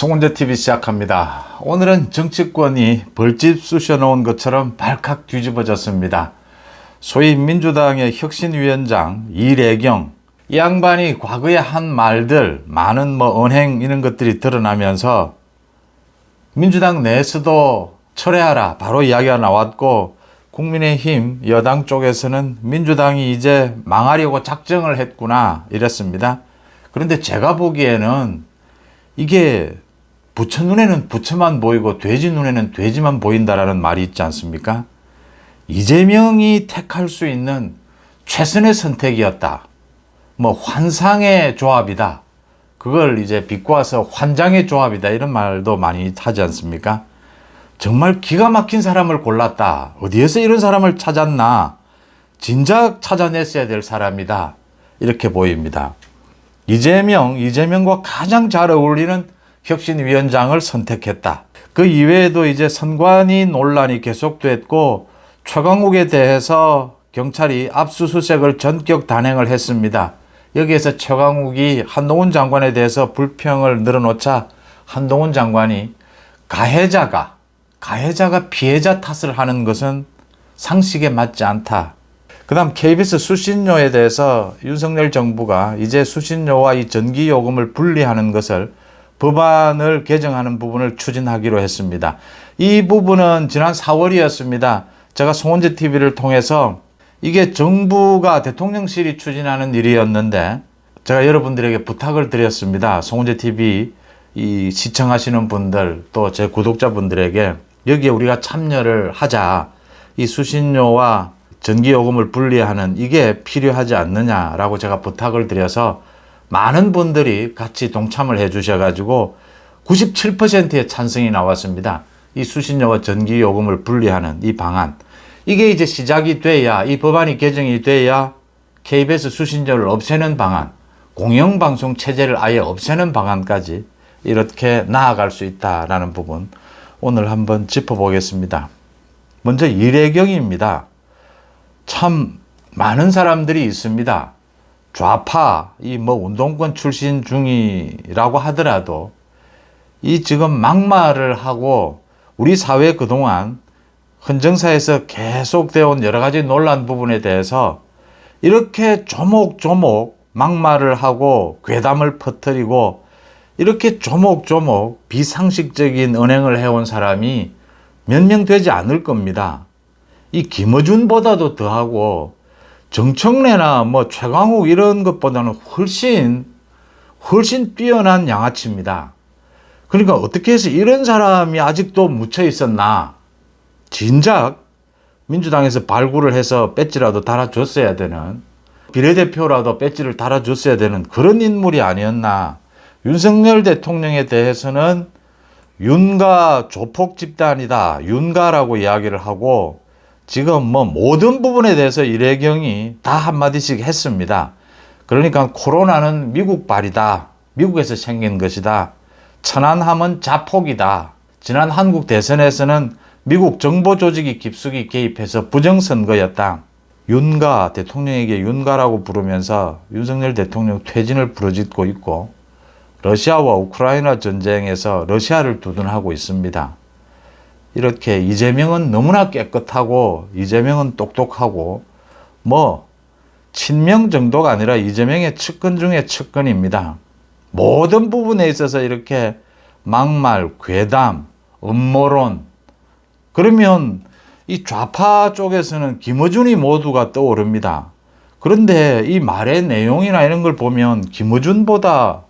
송은재 TV 시작합니다. 오늘은 정치권이 벌집 쑤셔놓은 것처럼 발칵 뒤집어졌습니다. 소위 민주당의 혁신위원장 이래경, 이 양반이 과거에 한 말들, 많은 언행 이런 것들이 드러나면서 민주당 내에서도 철회하라 바로 이야기가 나왔고, 국민의힘 여당 쪽에서는 민주당이 이제 망하려고 작정을 했구나 이랬습니다. 그런데 제가 보기에는 이게 부처 눈에는 부처만 보이고 돼지 눈에는 돼지만 보인다라는 말이 있지 않습니까? 이재명이 택할 수 있는 최선의 선택이었다. 환상의 조합이다. 그걸 이제 비꼬아서 환장의 조합이다. 이런 말도 많이 하지 않습니까? 정말 기가 막힌 사람을 골랐다. 어디에서 이런 사람을 찾았나? 진작 찾아냈어야 될 사람이다. 이렇게 보입니다. 이재명과 가장 잘 어울리는 혁신위원장을 선택했다. 그 이외에도 이제 선관위 논란이 계속됐고, 최강욱에 대해서 경찰이 압수수색을 전격 단행을 했습니다. 여기에서 최강욱이 한동훈 장관에 대해서 불평을 늘어놓자 한동훈 장관이 가해자가 피해자 탓을 하는 것은 상식에 맞지 않다. 그 다음 KBS 수신료에 대해서 윤석열 정부가 이제 수신료와 이 전기요금을 분리하는 것을 법안을 개정하는 부분을 추진하기로 했습니다. 이 부분은 지난 4월이었습니다. 제가 송은재 TV를 통해서 이게 정부가 대통령실이 추진하는 일이었는데 제가 여러분들에게 부탁을 드렸습니다. 송은재 TV 이 시청하시는 분들 또 제 구독자분들에게 여기에 우리가 참여를 하자. 이 수신료와 전기요금을 분리하는 이게 필요하지 않느냐라고 제가 부탁을 드려서 많은 분들이 같이 동참을 해 주셔가지고 97%의 찬성이 나왔습니다. 이 수신료와 전기요금을 분리하는 이 방안. 이게 이제 시작이 돼야, 이 법안이 개정이 돼야 KBS 수신료를 없애는 방안, 공영방송 체제를 아예 없애는 방안까지 이렇게 나아갈 수 있다라는 부분 오늘 한번 짚어보겠습니다. 먼저 이래경입니다. 참 많은 사람들이 있습니다. 좌파, 운동권 출신 중이라고 하더라도 이 지금 막말을 하고 우리 사회 그동안 헌정사에서 계속되어 온 여러 가지 논란 부분에 대해서 이렇게 조목조목 막말을 하고 괴담을 퍼뜨리고 이렇게 조목조목 비상식적인 언행을 해온 사람이 몇 명 되지 않을 겁니다. 이 김어준보다도 더하고 정청래나 최강욱 이런 것보다는 훨씬 뛰어난 양아치입니다. 그러니까 어떻게 해서 이런 사람이 아직도 묻혀 있었나? 진작 민주당에서 발굴을 해서 배지라도 달아줬어야 되는, 비례대표라도 배지를 달아줬어야 되는 그런 인물이 아니었나. 윤석열 대통령에 대해서는 윤가 조폭 집단이다. 윤가라고 이야기를 하고 지금 모든 부분에 대해서 이래경이 다 한마디씩 했습니다. 그러니까 코로나는 미국발이다. 미국에서 생긴 것이다. 천안함은 자폭이다. 지난 한국 대선에서는 미국 정보 조직이 깊숙이 개입해서 부정선거였다. 윤가, 대통령에게 윤가라고 부르면서 윤석열 대통령 퇴진을 부르짖고 있고, 러시아와 우크라이나 전쟁에서 러시아를 두둔하고 있습니다. 이렇게 이재명은 너무나 깨끗하고 이재명은 똑똑하고 친명 정도가 아니라 이재명의 측근 중에 측근입니다. 모든 부분에 있어서 이렇게 막말, 괴담, 음모론. 그러면 이 좌파 쪽에서는 김어준이 모두가 떠오릅니다. 그런데 이 말의 내용이나 이런 걸 보면 김어준보다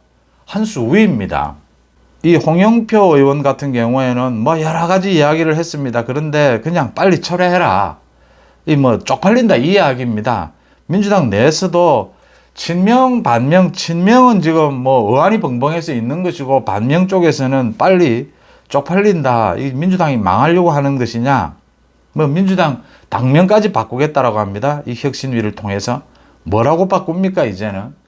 한 수 위입니다. 이 홍영표 의원 같은 경우에는 여러 가지 이야기를 했습니다. 그런데 그냥 빨리 철회해라. 쪽팔린다 이 이야기입니다. 민주당 내에서도 친명, 반명, 친명은 지금 의안이 벙벙해서 있는 것이고, 반명 쪽에서는 빨리 쪽팔린다. 이 민주당이 망하려고 하는 것이냐. 민주당 당명까지 바꾸겠다라고 합니다. 이 혁신위를 통해서. 뭐라고 바꿉니까, 이제는?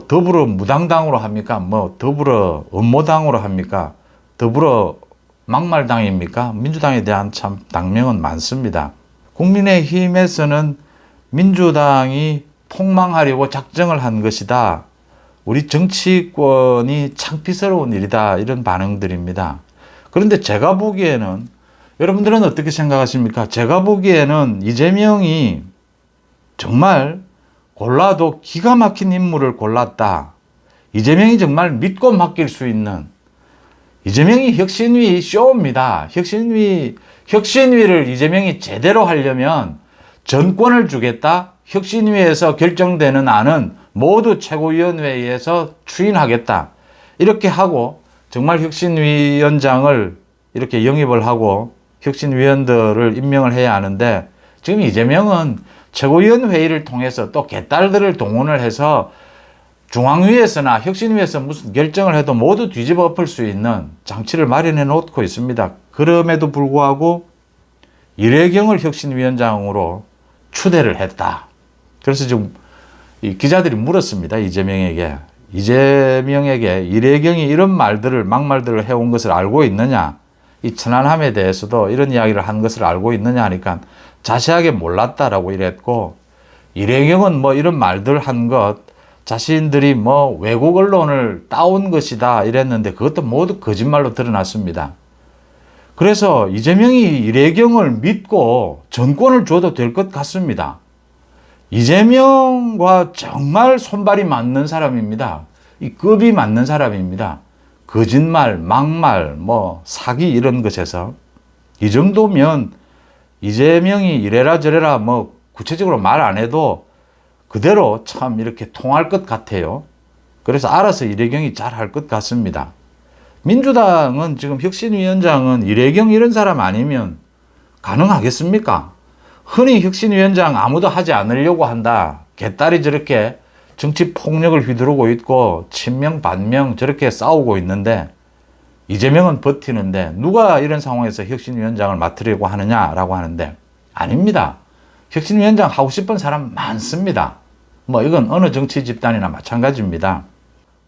더불어 무당당으로 합니까? 더불어 음모당으로 합니까? 더불어 막말당입니까? 민주당에 대한 참 당명은 많습니다. 국민의힘에서는 민주당이 폭망하려고 작정을 한 것이다. 우리 정치권이 창피스러운 일이다, 이런 반응들입니다. 그런데 제가 보기에는, 여러분들은 어떻게 생각하십니까? 제가 보기에는 이재명이 정말 골라도 기가 막힌 인물을 골랐다. 이재명이 정말 믿고 맡길 수 있는, 이재명이 혁신위 쇼입니다. 혁신위를 이재명이 제대로 하려면 전권을 주겠다. 혁신위에서 결정되는 안은 모두 최고위원회에서 추인하겠다. 이렇게 하고 정말 혁신위원장을 이렇게 영입을 하고 혁신위원들을 임명을 해야 하는데, 지금 이재명은 최고위원회의를 통해서 또 개딸들을 동원을 해서 중앙위에서나 혁신위에서 무슨 결정을 해도 모두 뒤집어 엎을 수 있는 장치를 마련해 놓고 있습니다. 그럼에도 불구하고 이래경을 혁신위원장으로 추대를 했다. 그래서 지금 이 기자들이 물었습니다. 이재명에게 이래경이 이런 막말들을 해온 것을 알고 있느냐, 이 천안함에 대해서도 이런 이야기를 한 것을 알고 있느냐 하니까 자세하게 몰랐다라고 이랬고, 이래경은 뭐 이런 말들 한 것 자신들이 뭐 외국 언론을 따온 것이다 이랬는데 그것도 모두 거짓말로 드러났습니다. 그래서 이재명이 이래경을 믿고 정권을 줘도 될 것 같습니다. 이재명과 정말 손발이 맞는 사람입니다. 이 급이 맞는 사람입니다. 거짓말, 막말, 뭐 사기 이런 것에서 이 정도면 이재명이 이래라 저래라 뭐 구체적으로 말 안 해도 그대로 참 이렇게 통할 것 같아요. 그래서 알아서 이래경이 잘 할 것 같습니다. 민주당은 지금 혁신위원장은 이래경 이런 사람 아니면 가능하겠습니까? 흔히 혁신위원장 아무도 하지 않으려고 한다. 개딸이 저렇게 정치 폭력을 휘두르고 있고 친명 반명 저렇게 싸우고 있는데 이재명은 버티는데 누가 이런 상황에서 혁신위원장을 맡으려고 하느냐라고 하는데, 아닙니다. 혁신위원장 하고 싶은 사람 많습니다. 뭐 이건 어느 정치 집단이나 마찬가지입니다.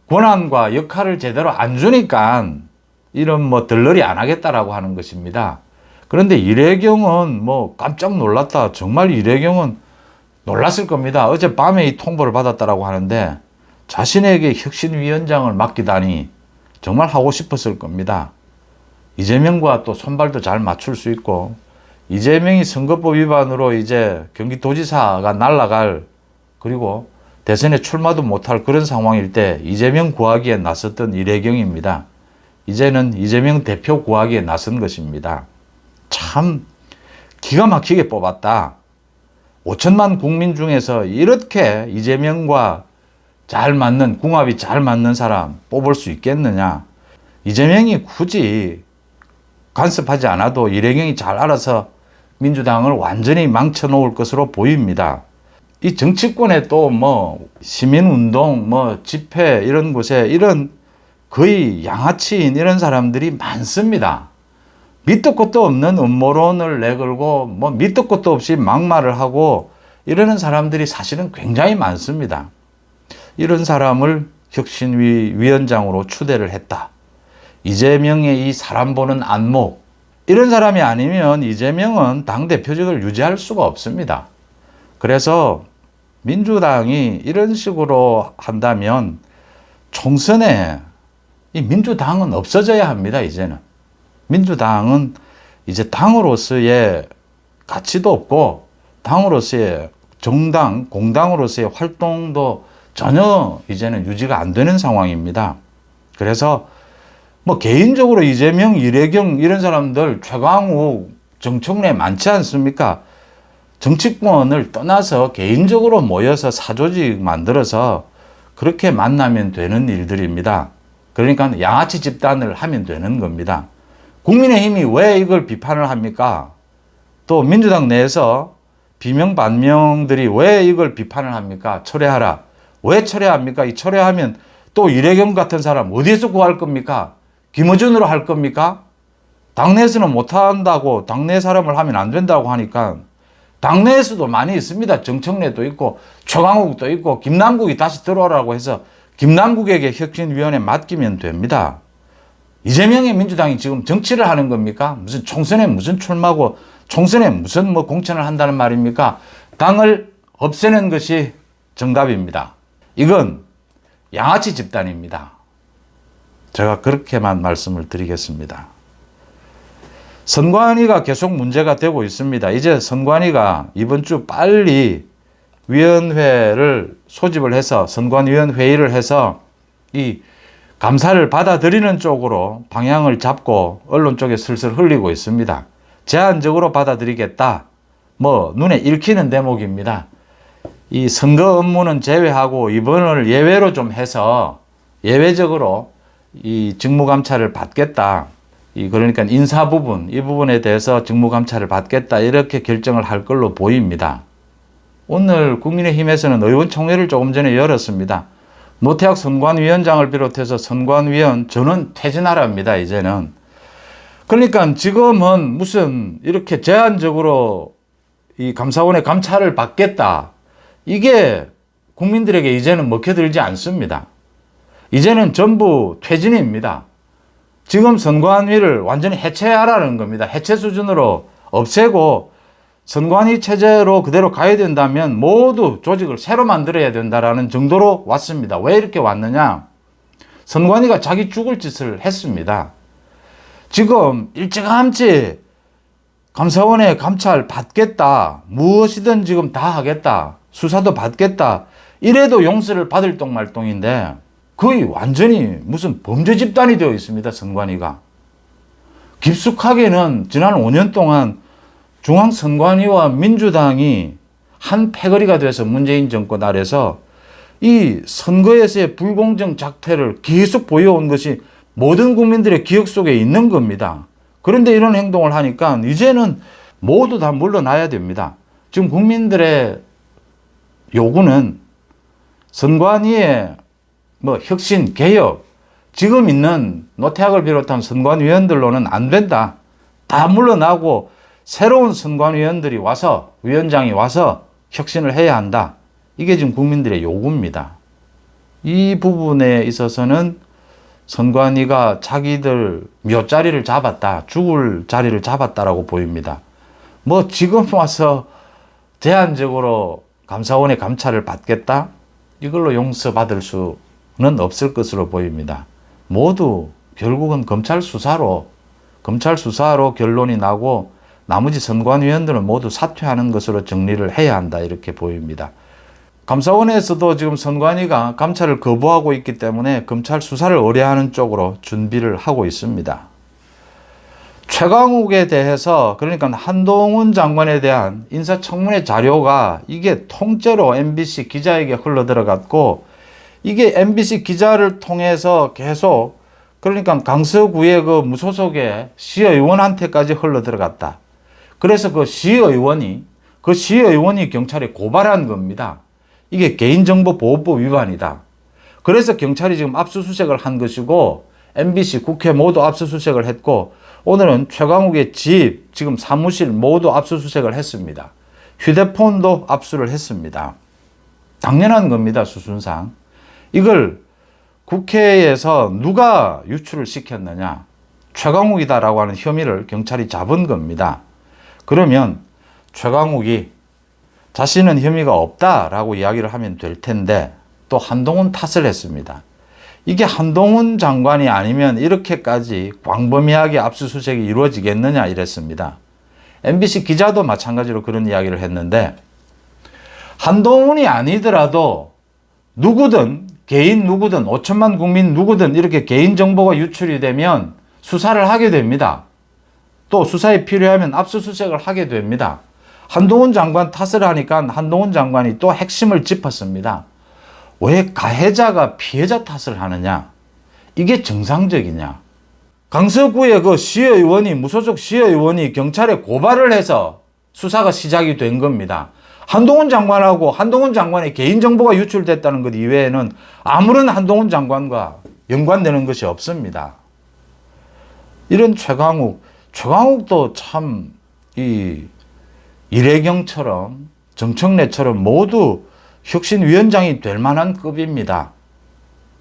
권한과 역할을 제대로 안 주니까 이런 뭐 덜러리 안 하겠다라고 하는 것입니다. 그런데 이래경은 뭐 깜짝 놀랐다. 정말 이래경은 놀랐을 겁니다. 어젯밤에 이 통보를 받았다라고 하는데 자신에게 혁신위원장을 맡기다니 정말 하고 싶었을 겁니다. 이재명과 또 손발도 잘 맞출 수 있고, 이재명이 선거법 위반으로 이제 경기도지사가 날아갈, 그리고 대선에 출마도 못할 그런 상황일 때 이재명 구하기에 나섰던 이래경입니다. 이제는 이재명 대표 구하기에 나선 것입니다. 참 기가 막히게 뽑았다. 5천만 국민 중에서 이렇게 이재명과 잘 맞는, 궁합이 잘 맞는 사람 뽑을 수 있겠느냐. 이재명이 굳이 간섭하지 않아도 이래경이 잘 알아서 민주당을 완전히 망쳐놓을 것으로 보입니다. 이 정치권에 또 뭐 시민운동, 뭐 집회 이런 곳에 이런 거의 양아치인 이런 사람들이 많습니다. 밑도 끝도 없는 음모론을 내걸고 뭐 밑도 끝도 없이 막말을 하고 이러는 사람들이 사실은 굉장히 많습니다. 이런 사람을 혁신위 위원장으로 추대를 했다. 이재명의 이 사람 보는 안목, 이런 사람이 아니면 이재명은 당대표직을 유지할 수가 없습니다. 그래서 민주당이 이런 식으로 한다면 총선에 이 민주당은 없어져야 합니다. 이제는 민주당은 이제 당으로서의 가치도 없고 당으로서의 정당, 공당으로서의 활동도 전혀 이제는 유지가 안 되는 상황입니다. 그래서 뭐 개인적으로 이재명, 이래경 이런 사람들, 최강욱, 정청래 많지 않습니까? 정치권을 떠나서 개인적으로 모여서 사조직 만들어서 그렇게 만나면 되는 일들입니다. 그러니까 양아치 집단을 하면 되는 겁니다. 국민의힘이 왜 이걸 비판을 합니까? 또 민주당 내에서 비명 반명들이 왜 이걸 비판을 합니까? 철회하라. 왜 철회합니까? 이 철회하면 또 이래경 같은 사람 어디에서 구할 겁니까? 김어준으로 할 겁니까? 당내에서는 못한다고, 당내 사람을 하면 안 된다고 하니까 당내에서도 많이 있습니다. 정청래도 있고 최강욱도 있고 김남국이 다시 들어오라고 해서 김남국에게 혁신위원회 맡기면 됩니다. 이재명의 민주당이 지금 정치를 하는 겁니까? 무슨 총선에 무슨 출마고 총선에 무슨 뭐 공천을 한다는 말입니까? 당을 없애는 것이 정답입니다. 이건 양아치 집단입니다. 제가 그렇게만 말씀을 드리겠습니다. 선관위가 계속 문제가 되고 있습니다. 이제 선관위가 이번 주 빨리 위원회를 소집을 해서 선관위원회의를 해서 이 감사를 받아들이는 쪽으로 방향을 잡고 언론 쪽에 슬슬 흘리고 있습니다. 제한적으로 받아들이겠다. 뭐 눈에 읽히는 대목입니다. 이 선거 업무는 제외하고 이번을 예외로 좀 해서 예외적으로 이 직무감찰을 받겠다. 그러니까 인사 부분, 이 부분에 대해서 직무감찰을 받겠다. 이렇게 결정을 할 걸로 보입니다. 오늘 국민의힘에서는 의원총회를 조금 전에 열었습니다. 노태학 선관위원장을 비롯해서 선관위원 저는 퇴진하랍니다. 이제는. 그러니까 지금은 무슨 이렇게 제한적으로 이 감사원의 감찰을 받겠다. 이게 국민들에게 이제는 먹혀들지 않습니다. 이제는 전부 퇴진입니다. 지금 선관위를 완전히 해체하라는 겁니다. 해체 수준으로 없애고 선관위 체제로 그대로 가야 된다면 모두 조직을 새로 만들어야 된다라는 정도로 왔습니다. 왜 이렇게 왔느냐? 선관위가 자기 죽을 짓을 했습니다. 지금 일찌감치 감사원의 감찰 받겠다. 무엇이든 지금 다 하겠다. 수사도 받겠다. 이래도 용서를 받을 똥말똥인데 거의 완전히 무슨 범죄 집단이 되어 있습니다. 선관위가. 깊숙하게는 지난 5년 동안 중앙선관위와 민주당이 한 패거리가 돼서 문재인 정권 아래서 이 선거에서의 불공정 작태를 계속 보여온 것이 모든 국민들의 기억 속에 있는 겁니다. 그런데 이런 행동을 하니까 이제는 모두 다 물러나야 됩니다. 지금 국민들의 요구는 선관위의 혁신, 개혁, 지금 있는 노태학을 비롯한 선관위원들로는 안 된다. 다 물러나고 새로운 선관위원들이 와서, 위원장이 와서 혁신을 해야 한다. 이게 지금 국민들의 요구입니다. 이 부분에 있어서는 선관위가 자기들 묘자리를 잡았다, 죽을 자리를 잡았다라고 보입니다. 지금 와서 제한적으로 감사원의 감찰을 받겠다? 이걸로 용서받을 수는 없을 것으로 보입니다. 모두 결국은 검찰 수사로 결론이 나고 나머지 선관위원들은 모두 사퇴하는 것으로 정리를 해야 한다 이렇게 보입니다. 감사원에서도 지금 선관위가 감찰을 거부하고 있기 때문에 검찰 수사를 의뢰하는 쪽으로 준비를 하고 있습니다. 최강욱에 대해서 그러니까 한동훈 장관에 대한 인사청문회 자료가 이게 통째로 MBC 기자에게 흘러들어갔고 이게 MBC 기자를 통해서 계속 그러니까 강서구의 그 무소속의 시의원한테까지 흘러들어갔다. 그래서 그 시의원이 경찰에 고발한 겁니다. 이게 개인정보보호법 위반이다. 그래서 경찰이 지금 압수수색을 한 것이고 MBC, 국회 모두 압수수색을 했고 오늘은 최강욱의 집, 지금 사무실 모두 압수수색을 했습니다. 휴대폰도 압수를 했습니다. 당연한 겁니다. 수순상. 이걸 국회에서 누가 유출을 시켰느냐? 최강욱이다라고 하는 혐의를 경찰이 잡은 겁니다. 그러면 최강욱이 자신은 혐의가 없다라고 이야기를 하면 될 텐데 또 한동훈 탓을 했습니다. 이게 한동훈 장관이 아니면 이렇게까지 광범위하게 압수수색이 이루어지겠느냐 이랬습니다. MBC 기자도 마찬가지로 그런 이야기를 했는데 한동훈이 아니더라도 누구든 개인 누구든 5천만 국민 누구든 이렇게 개인정보가 유출이 되면 수사를 하게 됩니다. 또 수사에 필요하면 압수수색을 하게 됩니다. 한동훈 장관 탓을 하니까 한동훈 장관이 또 핵심을 짚었습니다. 왜 가해자가 피해자 탓을 하느냐? 이게 정상적이냐? 강서구의 그 시의원이, 무소속 시의원이 경찰에 고발을 해서 수사가 시작이 된 겁니다. 한동훈 장관하고 한동훈 장관의 개인정보가 유출됐다는 것 이외에는 아무런 한동훈 장관과 연관되는 것이 없습니다. 이런 최강욱도 참 이래경처럼 정청래처럼 모두 혁신위원장이 될 만한 급입니다.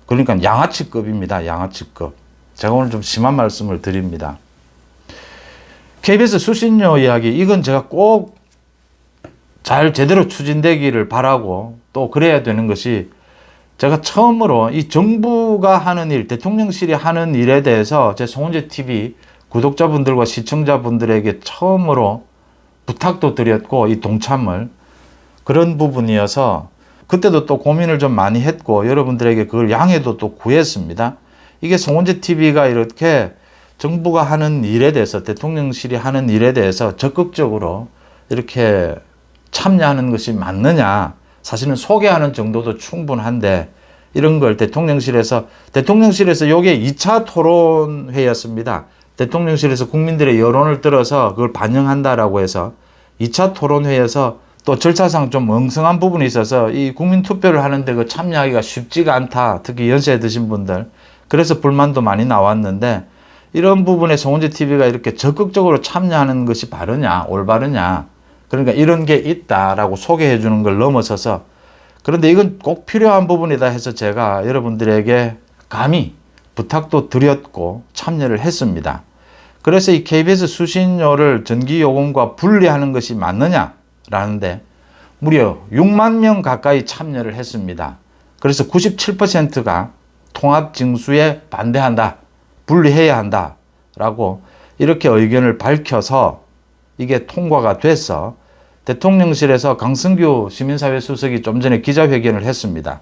그러니까 양아치급입니다. 양아치급. 제가 오늘 좀 심한 말씀을 드립니다. KBS 수신료 이야기 이건 제가 꼭 잘 제대로 추진되기를 바라고 또 그래야 되는 것이 제가 처음으로 이 정부가 하는 일, 대통령실이 하는 일에 대해서 제 송원재 TV 구독자분들과 시청자분들에게 처음으로 부탁도 드렸고 이 동참을 그런 부분이어서 그때도 또 고민을 좀 많이 했고 여러분들에게 그걸 양해도 또 구했습니다. 이게 송원재 TV가 이렇게 정부가 하는 일에 대해서 대통령실이 하는 일에 대해서 적극적으로 이렇게 참여하는 것이 맞느냐, 사실은 소개하는 정도도 충분한데 이런 걸 대통령실에서 요게 2차 토론회였습니다. 대통령실에서 국민들의 여론을 들어서 그걸 반영한다라고 해서 2차 토론회에서 또 절차상 좀 엉성한 부분이 있어서 이 국민 투표를 하는데 그 참여하기가 쉽지가 않다. 특히 연세 드신 분들. 그래서 불만도 많이 나왔는데 이런 부분에 송원재 TV가 이렇게 적극적으로 참여하는 것이 바르냐, 올바르냐. 그러니까 이런 게 있다라고 소개해 주는 걸 넘어서서 그런데 이건 꼭 필요한 부분이다 해서 제가 여러분들에게 감히 부탁도 드렸고 참여를 했습니다. 그래서 이 KBS 수신료를 전기요금과 분리하는 것이 맞느냐라는데 무려 6만 명 가까이 참여를 했습니다. 그래서 97%가 통합징수에 반대한다, 분리해야 한다라고 이렇게 의견을 밝혀서 이게 통과가 돼서 대통령실에서 강승규 시민사회 수석이 좀 전에 기자회견을 했습니다.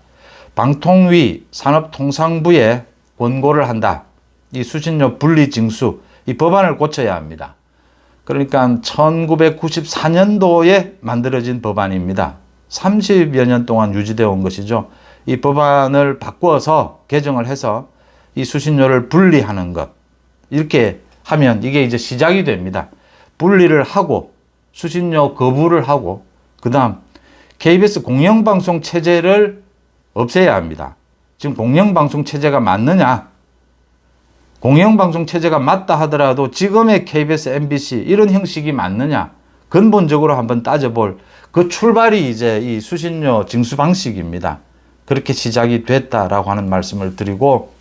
방통위 산업통상부에 권고를 한다. 이 수신료 분리징수, 이 법안을 고쳐야 합니다. 그러니까 1994년도에 만들어진 법안입니다. 30여 년 동안 유지되어 온 것이죠. 이 법안을 바꿔서 개정을 해서 이 수신료를 분리하는 것. 이렇게 하면 이게 이제 시작이 됩니다. 분리를 하고 수신료 거부를 하고 그 다음 KBS 공영방송 체제를 없애야 합니다. 지금 공영방송 체제가 맞느냐? 공영방송 체제가 맞다 하더라도 지금의 KBS, MBC 이런 형식이 맞느냐? 근본적으로 한번 따져볼 그 출발이 이제 이 수신료 징수 방식입니다. 그렇게 시작이 됐다라고 하는 말씀을 드리고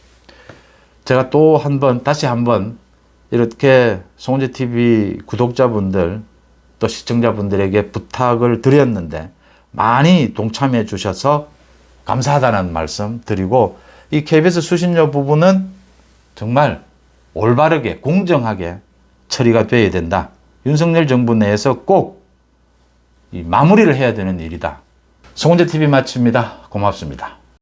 제가 또 다시 한번 이렇게 송원재 TV 구독자분들 또 시청자분들에게 부탁을 드렸는데 많이 동참해 주셔서 감사하다는 말씀 드리고 이 KBS 수신료 부분은 정말 올바르게 공정하게 처리가 돼야 된다. 윤석열 정부 내에서 꼭 이 마무리를 해야 되는 일이다. 송원재 TV 마칩니다. 고맙습니다.